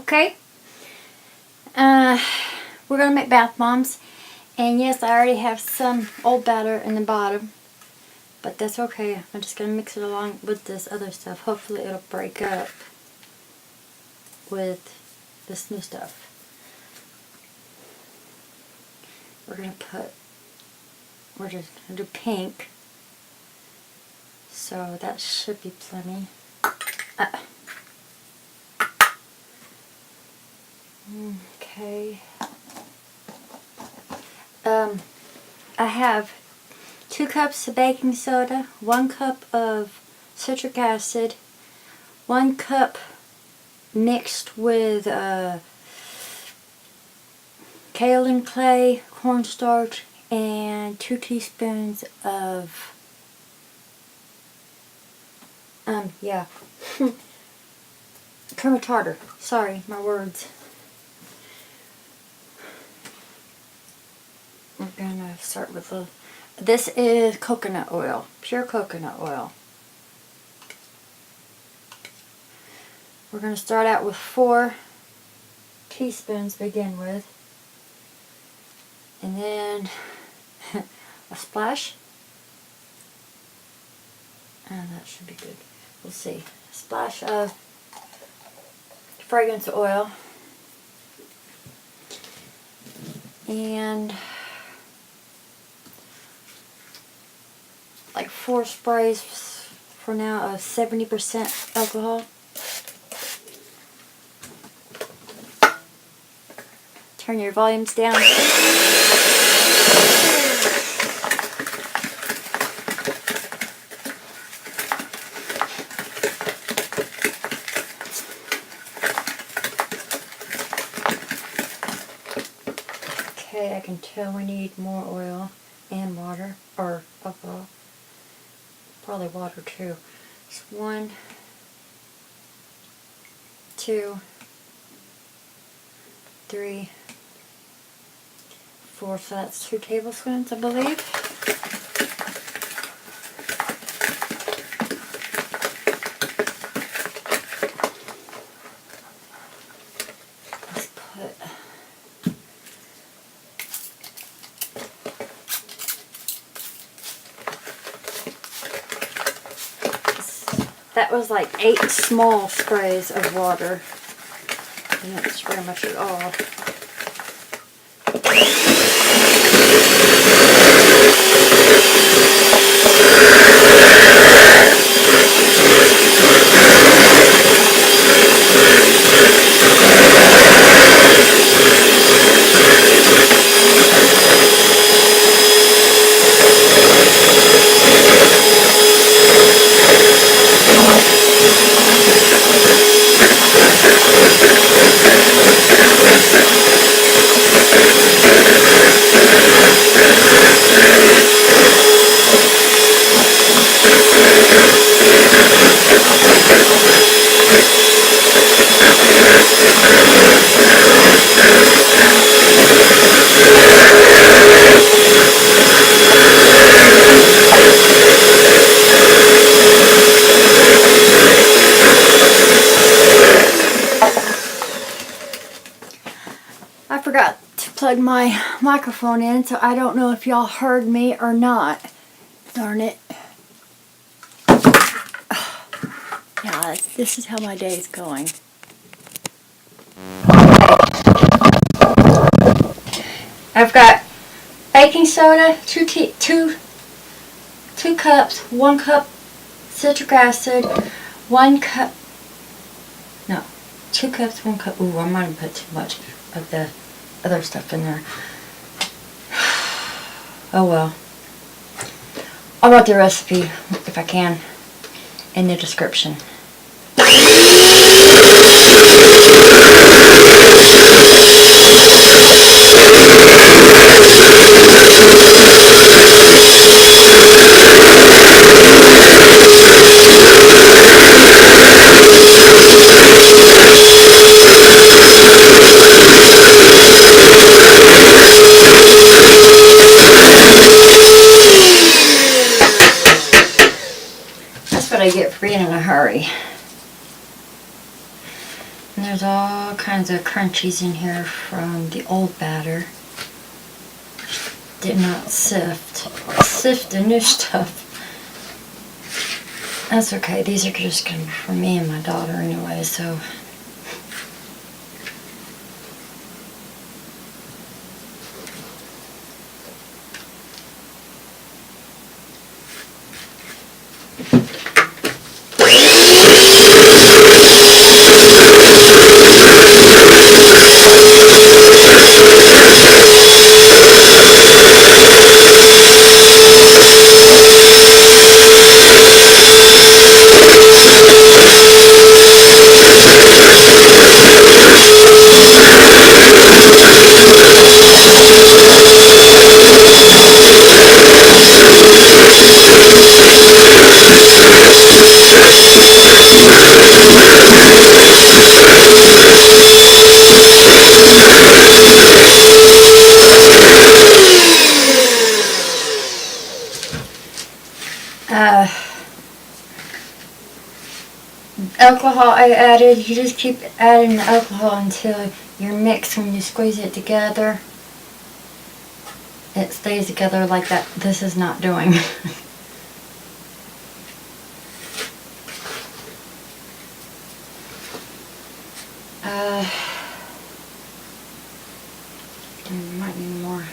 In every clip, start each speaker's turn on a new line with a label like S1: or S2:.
S1: Okay. We're going to make bath bombs. And yes, I already have some old batter in the bottom. But that's okay. I'm just going to mix it along with this other stuff. Hopefully it'll break up with this new stuff. We're just going to do pink. So that should be plenty. Okay. I have 2 cups of baking soda, 1 cup of citric acid, 1 cup mixed with kaolin clay, cornstarch, and 2 teaspoons of cream tartar. Sorry, my words. We're gonna start with this is coconut oil, pure coconut oil. We're gonna start out with 4 teaspoons to begin with, and then a splash. And that should be good. We'll see. A splash of fragrance oil. And like 4 sprays for now of 70% alcohol. Turn your volumes down. Okay, I can tell we need more oil and water, or alcohol. Probably water too. So 1, 2, 3, 4, so that's 2 tablespoons, I believe. Let's put that was like 8 small sprays of water. And that's pretty much it all. I forgot to plug my microphone in, so I don't know if y'all heard me or not. Darn it. Yeah, this is how my day is going. I've got baking soda, 2 cups, 1 cup citric acid, 1 cup, no, 2 cups, 1 cup, ooh, I might have put too much of the other stuff in there. Oh well. I'll write the recipe, if I can, in the description. That's what I get for being in a hurry. And there's all kinds of crunchies in here from the old batter. Did not sift the new stuff. That's okay. These are just going to be for me and my daughter anyway, so. Alcohol I added, you just keep adding the alcohol until your mix, when you squeeze it together, it stays together like that. This is not doing. Might need more.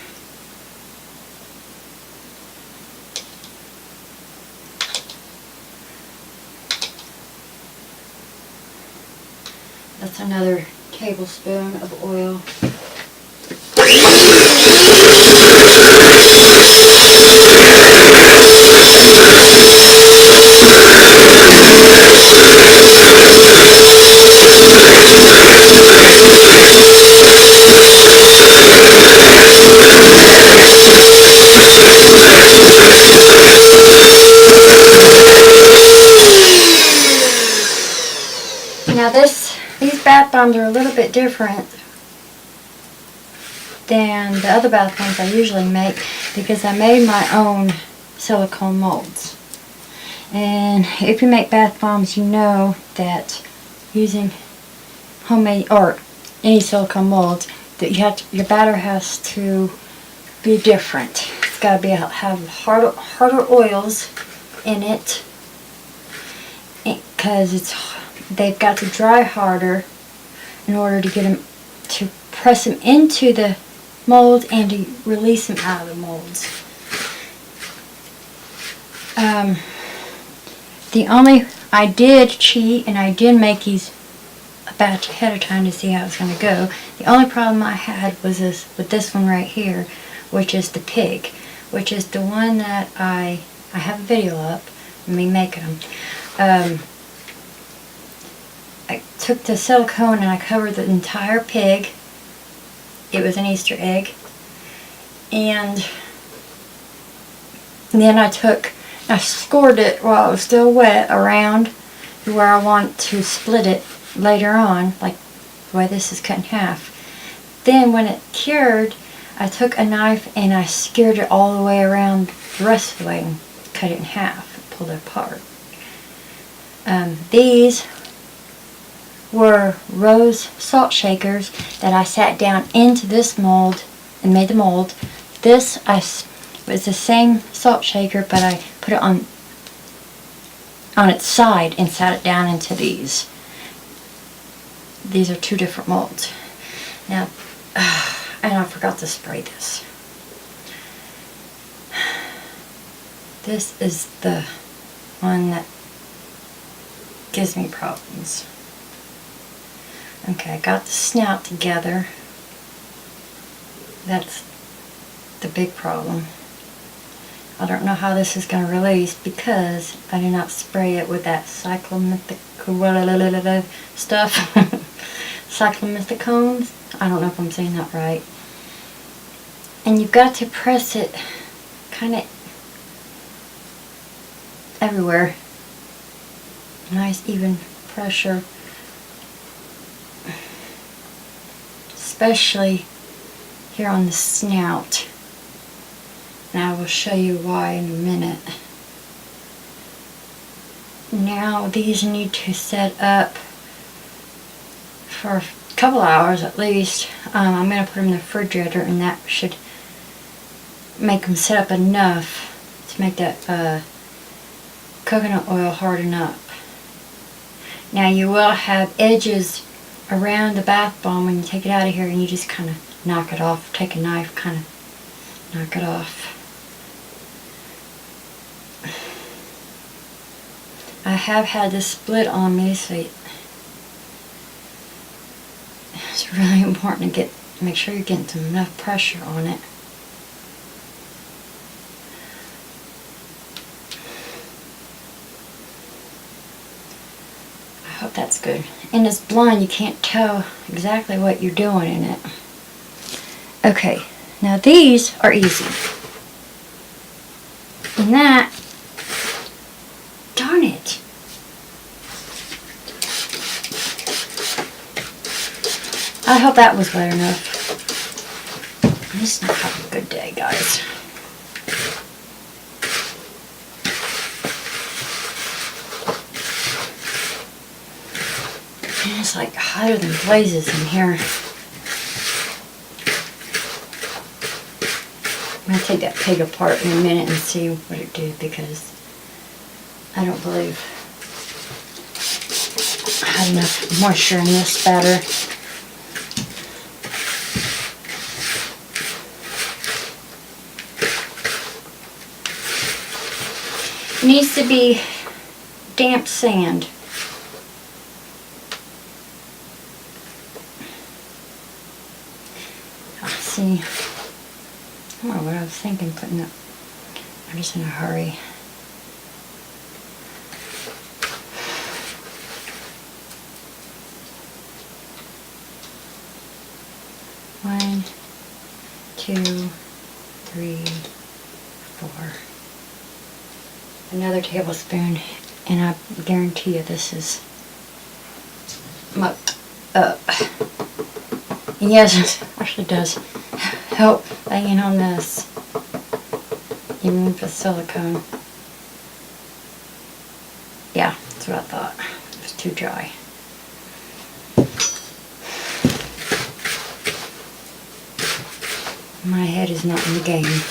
S1: That's another tablespoon of oil. Now these bath bombs are a little bit different than the other bath bombs I usually make because I made my own silicone molds. And if you make bath bombs, you know that using homemade or any silicone molds, that your batter has to be different. It's got to have harder oils in it because they've got to dry harder in order to get them to press them into the mold and to release them out of the molds. I did cheat and I did make these a batch ahead of time to see how it's going to go. The only problem I had was with this one right here, which is the pig, which is the one that I have a video up of me making them. I took the silicone and I covered the entire pig. It was an Easter egg. And then I scored it while it was still wet around where I want to split it later on, like the way this is cut in half. Then when it cured, I took a knife and I skewered it all the way around the rest of the way and cut it in half and pulled it apart. These were rose salt shakers that I sat down into this mold and made the mold. This was the same salt shaker, but I put it on its side and sat it down into these. These are two different molds. Now, and I forgot to spray this. This is the one that gives me problems. Okay, I got the snout together. That's the big problem. I don't know how this is going to release because I did not spray it with that cyclomethicone stuff. Cyclomethicones. I don't know if I'm saying that right. And you've got to press it kind of everywhere. Nice even pressure. Especially here on the snout. And I will show you why in a minute. Now these need to set up for a couple hours at least. I'm going to put them in the refrigerator, and that should make them set up enough to make that coconut oil harden up. Now you will have edges around the bath bomb when you take it out of here, and you just kind of knock it off. Take a knife, kind of knock it off. I have had this split on me, so it's really important to make sure you're getting enough pressure on it. I hope that's good. In this blind, you can't tell exactly what you're doing in it. Okay, now these are easy. And that, darn it. I hope that was wet enough. I'm just not having a good day, guys. And it's like hotter than blazes in here. I'm going to take that pig apart in a minute and see what it did, because I don't believe I had enough moisture in this batter. It needs to be damp sand. See, I don't know what I was thinking putting up. I'm just in a hurry. One, 2, 3, 4. Another tablespoon, and I guarantee you this is mucked up. And yes, it actually does help laying on this, even with the silicone. Yeah, that's what I thought. It was too dry. My head is not in the game.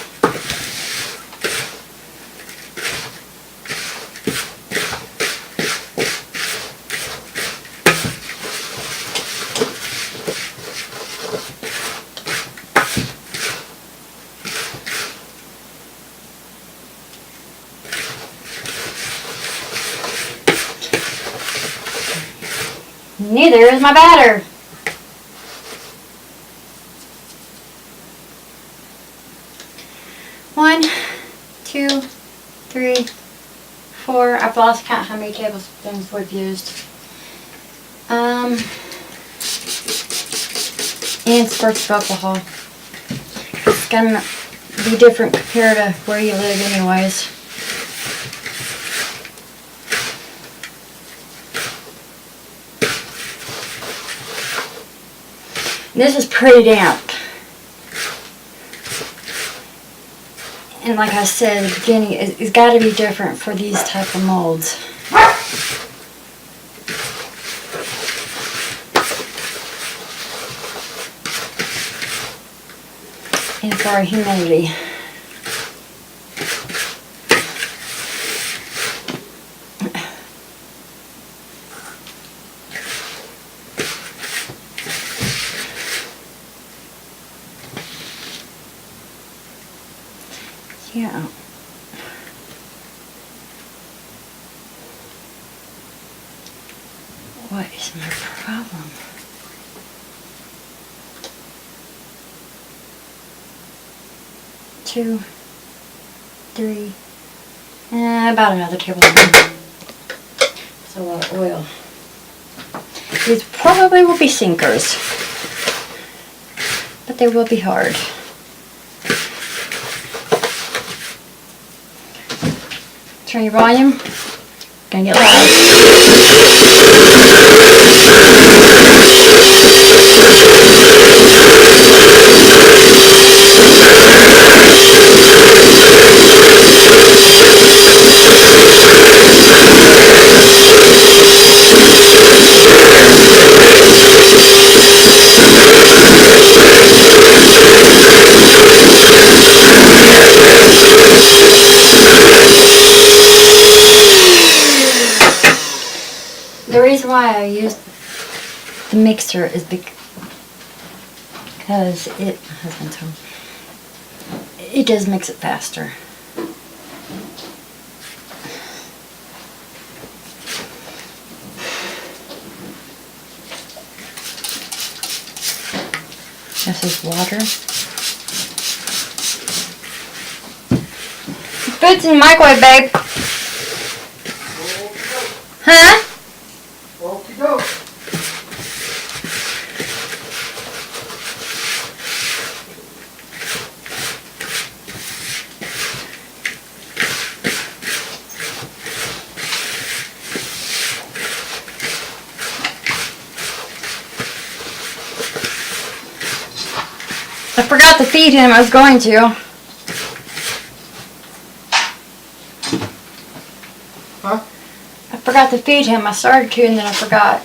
S1: Neither is my batter. One, 2, 3, 4. I've lost count how many tablespoons we've used. And squirts of alcohol. It's gonna be different compared to where you live anyways. This is pretty damp. And like I said at the beginning, it's got to be different for these type of molds. And for our humidity. Yeah. What is my problem? Two, 3, about another tablespoon. That's a lot of oil. These probably will be sinkers, but they will be hard. Turn your volume. Gonna get loud. faster is because it, my husband told me, it does mix it faster. This is water. Food's in the microwave, babe. Huh?
S2: Okie doke.
S1: I forgot to feed him. I was going to.
S2: Huh?
S1: I forgot to feed him. I started to and then I forgot.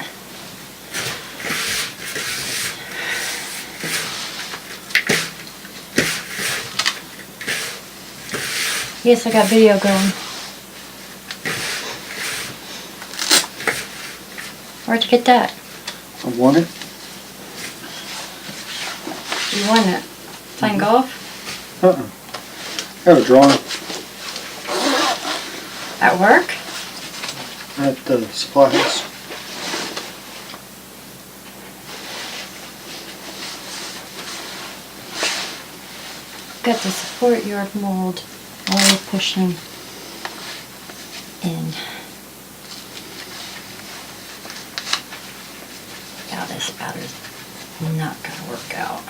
S1: Yes, I got video going. Where'd you get that?
S2: I won it.
S1: You won it. Playing golf?
S2: Got a drawing
S1: At work?
S2: at the supply house.
S1: Got the support yard mold all pushing in. Now this batter's not gonna work out.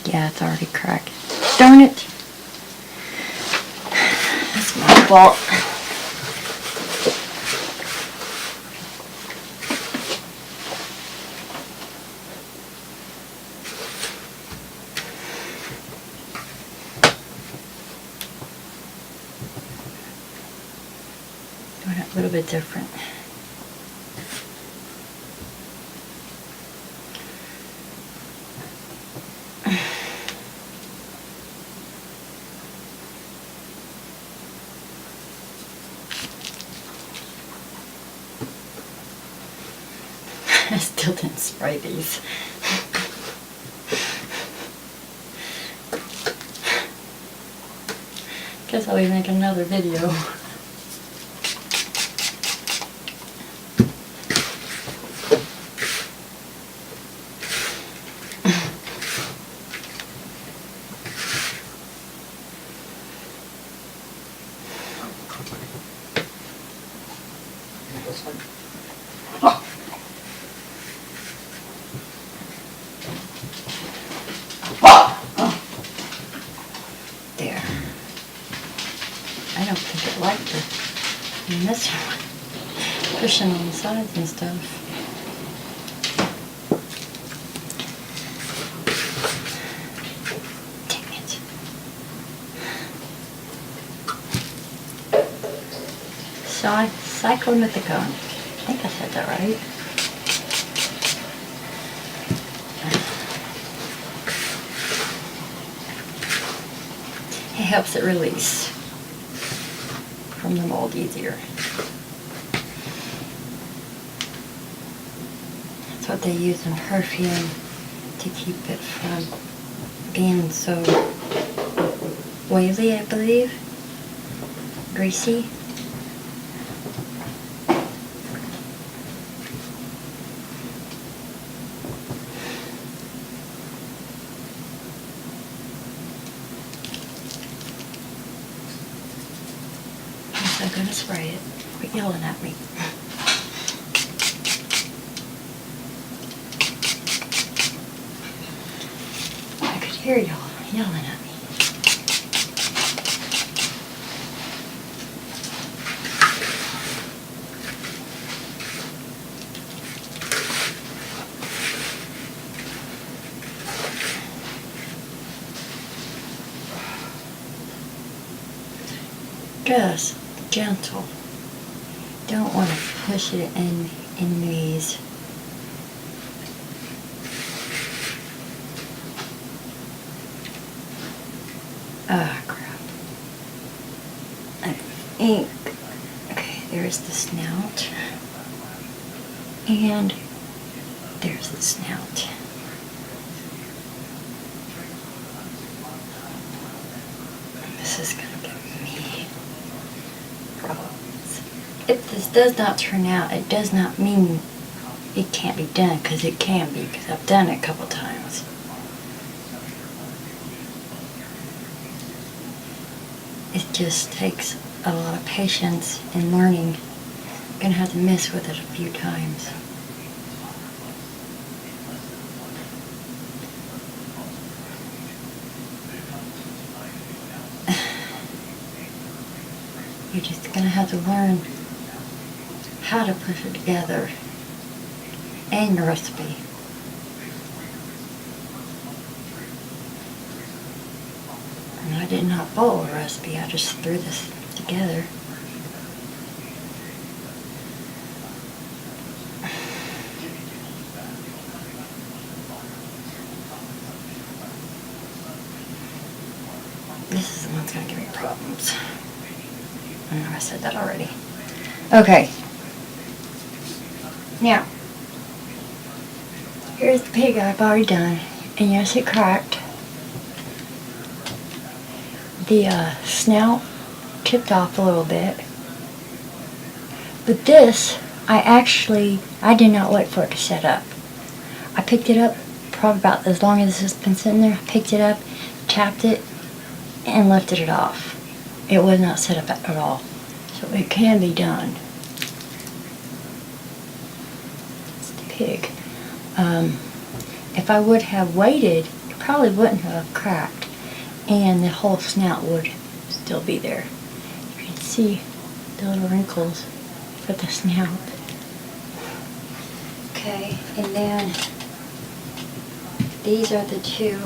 S1: Yeah, it's already cracked. Darn it. That's my fault. Doing it a little bit different. I still didn't spray these. Guess I'll be making another video. There. I don't think it liked it in this one. Pushing on the sides and stuff. Dang it. Silicone. I think I said that right. It helps it release from the mold easier. That's what they use in perfume to keep it from being so oily, I believe. Greasy. I'm gonna spray it. Quit yelling at me. I could hear y'all yelling at me. Just gentle. Don't want to push it in these. Ah, crap. I think. Okay, there's the snout. And there's the snout. This is gonna give me problems. If this does not turn out, it does not mean it can't be done, because it can be, because I've done it a couple times. It just takes a lot of patience and learning. I'm gonna have to mess with it a few times. You're just gonna have to learn how to put it together and your recipe. And I did not follow a recipe, I just threw this together. This is the one that's gonna give me problems. I know I said that already. Okay. Now, here's the pig I've already done. And yes, it cracked. The snout chipped off a little bit. But this, I did not wait for it to set up. I picked it up probably about as long as it's been sitting there. I picked it up, tapped it, and lifted it off. It was not set up at all. So it can be done. It's the pig. If I would have waited, it probably wouldn't have cracked. And the whole snout would still be there. You can see the little wrinkles for the snout. Okay, and then these are the two.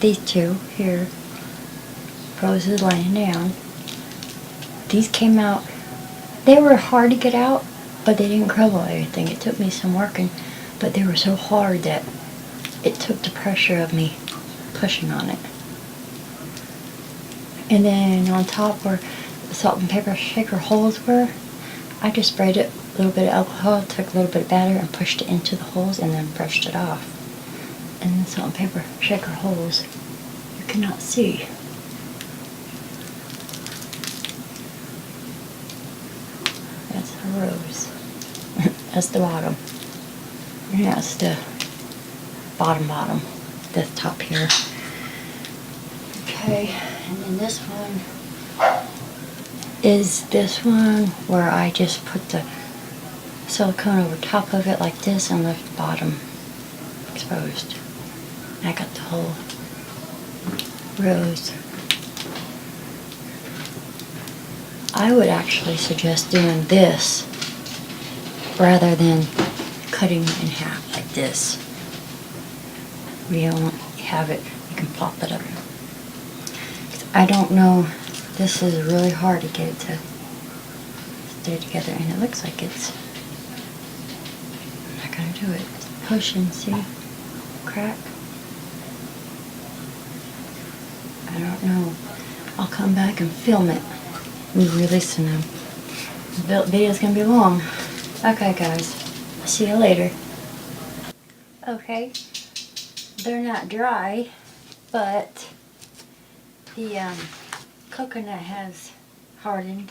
S1: These two here. Roses laying down. These came out, they were hard to get out, but they didn't crumble or anything. It took me some working, but they were so hard that it took the pressure of me pushing on it. And then on top where the salt and pepper shaker holes were, I just sprayed it a little bit of alcohol, took a little bit of batter and pushed it into the holes and then brushed it off. And the salt and pepper shaker holes, you cannot see. That's the rose. That's the bottom. And that's the bottom. This top here. Okay, and then this one is this one where I just put the silicone over top of it like this and left the bottom exposed. I got the whole rose. I would actually suggest doing this rather than cutting in half like this. You don't have it, you can plop it up. I don't know, this is really hard to get it to stay together, and it looks like it's I'm not gonna do it. Push and see, crack. I don't know. I'll come back and film it. We're releasing them. The video's gonna be long. Okay, guys. See you later. Okay. They're not dry, but the coconut has hardened.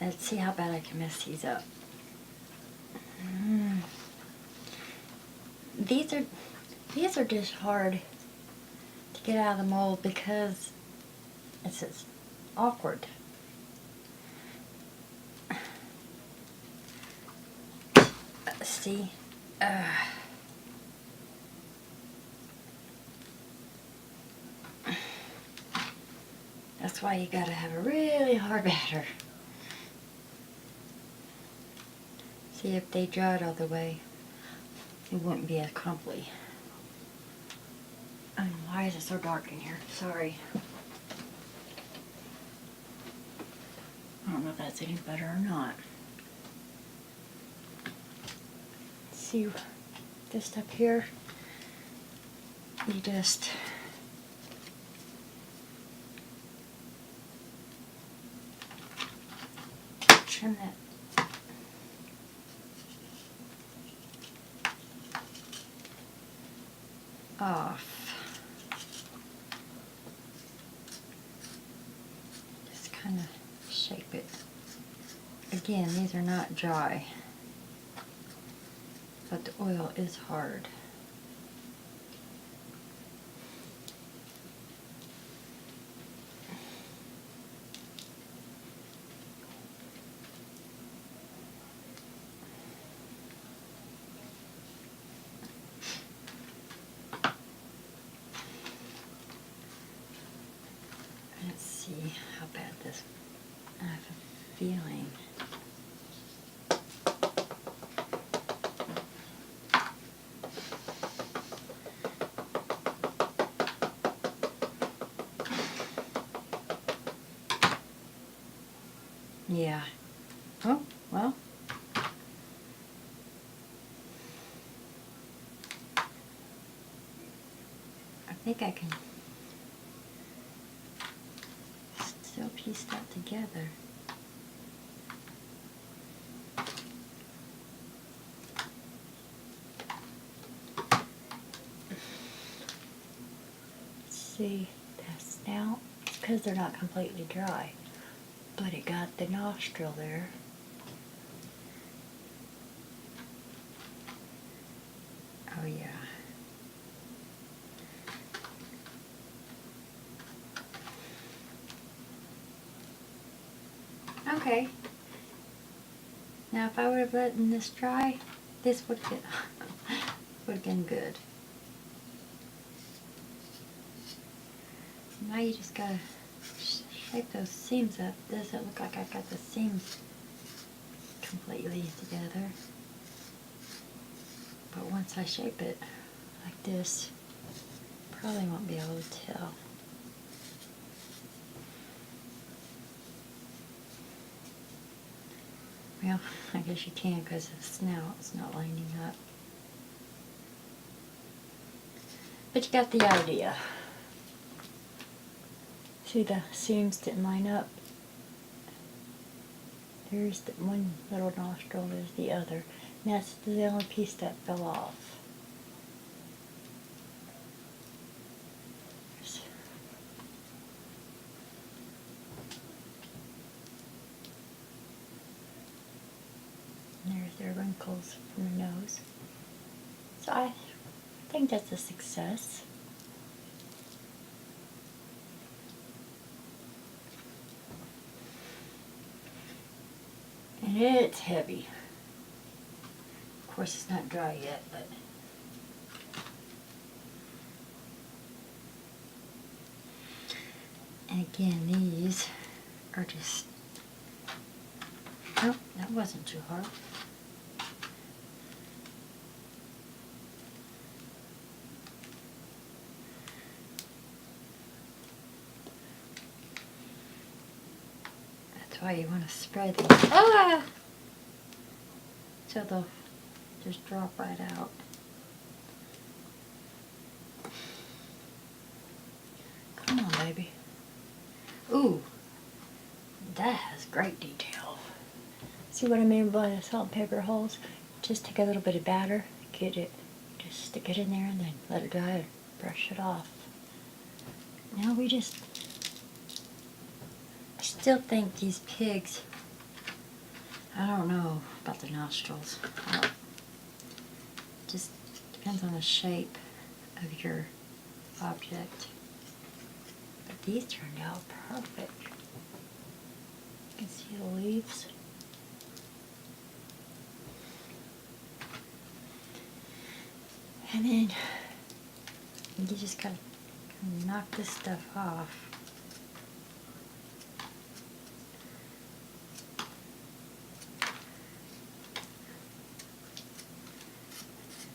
S1: Let's see how bad I can mess these up. These are just hard to get out of the mold because it's just awkward. See? That's why you gotta have a really hard batter. See, if they dried all the way, it wouldn't be as crumbly. And why is it so dark in here? Sorry. don't know if that's any better or not. See this stuff here? You just trim that off. Just kind of shape it. Again, these are not dry, but the oil is hard. Let's see how bad this, I have a feeling. Yeah. Oh, well. I think I can still piece that together. See, that's now, it's because they're not completely dry, but it got the nostril there. Oh yeah. Okay. Now if I would have let this dry, this would have been good. Now you just gotta shape those seams up. Doesn't look like I've got the seams completely together. But once I shape it like this, probably won't be able to tell. Well, I guess you can because the snout's not lining up. But you got the idea. See, the seams didn't line up. There's the one little nostril, there's the other. And that's the only piece that fell off. And there's their wrinkles from the nose. So I think that's a success. And it's heavy. Of course it's not dry yet, but and again, these are just, oh, that wasn't too hard. That's why you want to spread these, so they'll just drop right out. Come on, baby. Ooh, that has great detail. See what I mean by the salt and pepper holes? Just take a little bit of batter, get it, just stick it in there and then let it dry and brush it off. Now we just, I still think these pigs, I don't know about the nostrils. Just depends on the shape of your object. But these turned out perfect. You can see the leaves. And then you just gotta knock this stuff off.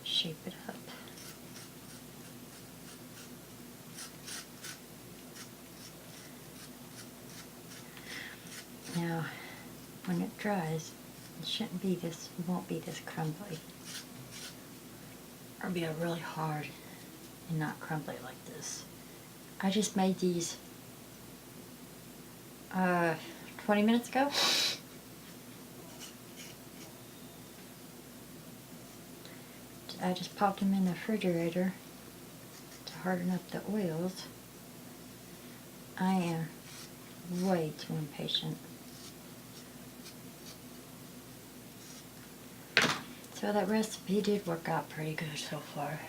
S1: Shape it up. Now, dries, it shouldn't be this, won't be this crumbly. It'll be really hard and not crumbly like this. I just made these 20 minutes ago. I just popped them in the refrigerator to harden up the oils. I am way too impatient. So that recipe did work out pretty good so far.